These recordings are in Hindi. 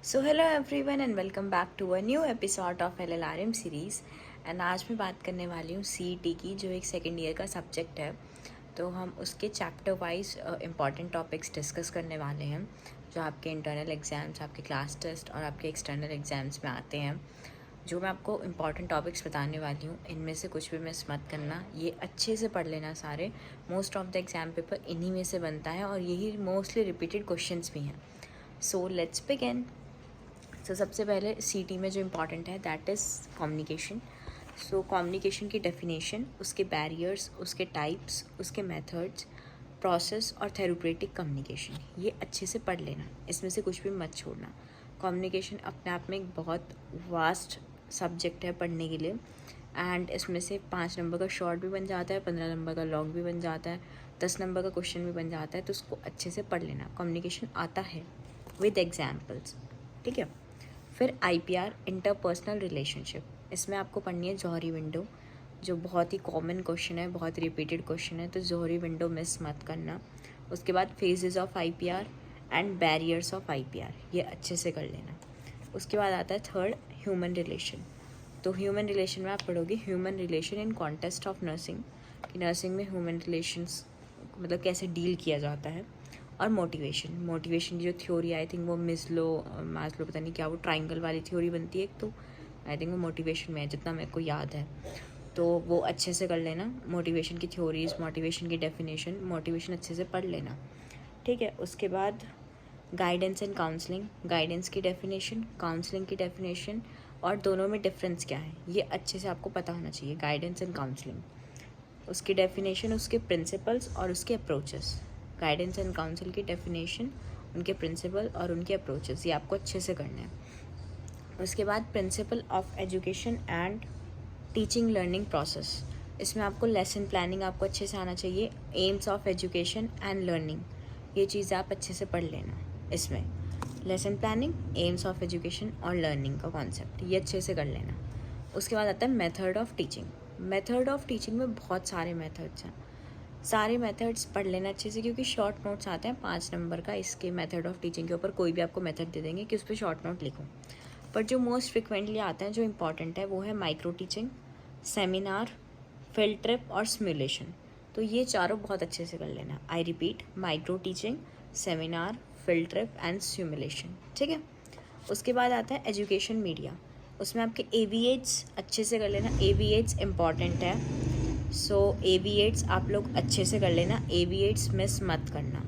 So hello everyone and welcome back to a new episode of LLRM series. एंड आज मैं बात करने वाली हूँ CET की, जो एक सेकेंड ईयर का सब्जेक्ट है। तो हम उसके chapter wise important topics discuss करने वाले हैं, जो आपके इंटरनल एग्ज़ाम्स, आपके क्लास टेस्ट और आपके एक्सटर्नल एग्ज़ाम्स में आते हैं। जो मैं आपको इम्पॉर्टेंट टॉपिक्स बताने वाली हूँ, इनमें से कुछ भी मिस मत करना। ये अच्छे से पढ़ लेना सारे। Most of the exam paper इन्हीं में से बनता है और यही मोस्टली रिपीटेड क्वेश्चंस भी हैं। So let's begin. सबसे पहले सीटी में जो इम्पॉर्टेंट है that is communication. So communication की डेफिनेशन, उसके बैरियर्स, उसके टाइप्स, उसके मेथड्स, प्रोसेस और थेरेपेटिक कम्युनिकेशन, ये अच्छे से पढ़ लेना। इसमें से कुछ भी मत छोड़ना। कम्युनिकेशन अपने आप में एक बहुत वास्ट सब्जेक्ट है पढ़ने के लिए। एंड इसमें से 5 नंबर का शॉर्ट भी बन जाता है, 15 नंबर का लॉन्ग भी बन जाता है, 10 नंबर का क्वेश्चन भी बन जाता है। तो उसको अच्छे से पढ़ लेना। कम्युनिकेशन आता है विद एग्जाम्पल्स, ठीक है। फिर IPR, इंटरपर्सनल रिलेशनशिप, इसमें आपको पढ़नी है जौहरी विंडो, जो बहुत ही कॉमन क्वेश्चन है, बहुत रिपीटेड क्वेश्चन है। तो जौहरी विंडो मिस मत करना। उसके बाद phases of IPR and barriers of IPR, ये अच्छे से कर लेना। उसके बाद आता है थर्ड, ह्यूमन रिलेशन। तो ह्यूमन रिलेशन में आप पढ़ोगे human relation in context of nursing, कि नर्सिंग में ह्यूमन रिलेशंस मतलब कैसे डील किया जाता है। और मोटिवेशन की जो थ्योरी, आई थिंक वो मास्लो पता नहीं क्या, वो ट्राइंगल वाली थ्योरी बनती है एक, तो आई थिंक वो मोटिवेशन में है जितना मेरे को याद है। तो वो अच्छे से कर लेना। मोटिवेशन की थ्योरीज, मोटिवेशन की डेफिनेशन, मोटिवेशन अच्छे से पढ़ लेना, ठीक है। उसके बाद गाइडेंस एंड काउंसलिंग, गाइडेंस की डेफिनेशन, काउंसलिंग की डेफिनेशन, और दोनों में डिफरेंस क्या है ये अच्छे से आपको पता होना चाहिए। गाइडेंस एंड काउंसलिंग, उसकी डेफिनेशन, उसके प्रिंसिपल्स और उसके अप्रोचेस। गाइडेंस एंड काउंसिल की डेफिनेशन, उनके प्रिंसिपल और उनके अप्रोचेस, ये आपको अच्छे से करना है। उसके बाद principle of education and teaching learning process, इसमें आपको लेसन प्लानिंग आपको अच्छे से आना चाहिए। AIIMS of education and learning, ये चीज़ आप अच्छे से पढ़ लेना। इसमें lesson planning, AIIMS of education और लर्निंग का कॉन्सेप्ट, ये अच्छे से कर लेना। उसके बाद आता है method of teaching. Method of teaching में बहुत सारे मेथड्स हैं, सारे मेथड्स पढ़ लेना अच्छे से, क्योंकि शॉर्ट नोट्स आते हैं 5 नंबर का इसके मेथड ऑफ टीचिंग के ऊपर। कोई भी आपको मेथड दे देंगे कि उस पर शॉर्ट नोट लिखो, पर जो मोस्ट फ्रिक्वेंटली आते हैं, जो इंपॉर्टेंट है, वो है micro teaching, seminar, field trip और सिमुलेशन। तो ये चारों बहुत अच्छे से कर लेना। I repeat, micro teaching, seminar, field trip and simulation, ठीक है। उसके बाद आता है एजुकेशन मीडिया, उसमें आपके AVAs अच्छे से कर लेना। AVAs इम्पॉर्टेंट है, सो AVAs आप लोग अच्छे से कर लेना। AVAs मिस मत करना।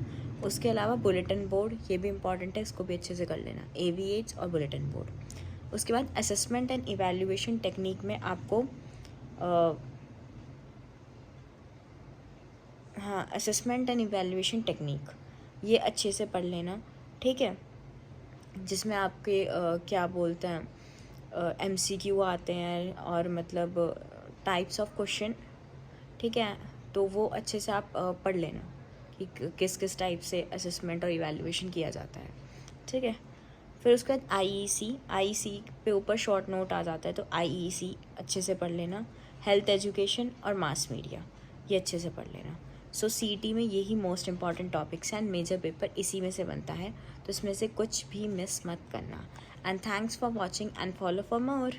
उसके अलावा बुलेटिन बोर्ड, ये भी इम्पॉर्टेंट है, इसको भी अच्छे से कर लेना। AVAs और बुलेटिन बोर्ड। उसके बाद असेसमेंट एंड इवैल्यूएशन टेक्निक में आपको असेसमेंट एंड इवैल्यूएशन टेक्निक, ये अच्छे से पढ़ लेना, ठीक है। जिसमें आपके क्या बोलते हैं, MCQ आते हैं और मतलब टाइप्स ऑफ क्वेश्चन, ठीक है। तो वो अच्छे से आप पढ़ लेना कि किस किस टाइप से असेसमेंट और इवैल्यूएशन किया जाता है, ठीक है। फिर उसके बाद IEC पे ऊपर शॉर्ट नोट आ जाता है, तो IEC अच्छे से पढ़ लेना। हेल्थ एजुकेशन और मास मीडिया, ये अच्छे से पढ़ लेना। सो CET में यही मोस्ट इंपॉर्टेंट टॉपिक्स हैं एंड मेजर पेपर इसी में से बनता है, तो इसमें से कुछ भी मिस मत करना। And thanks for watching and follow for more.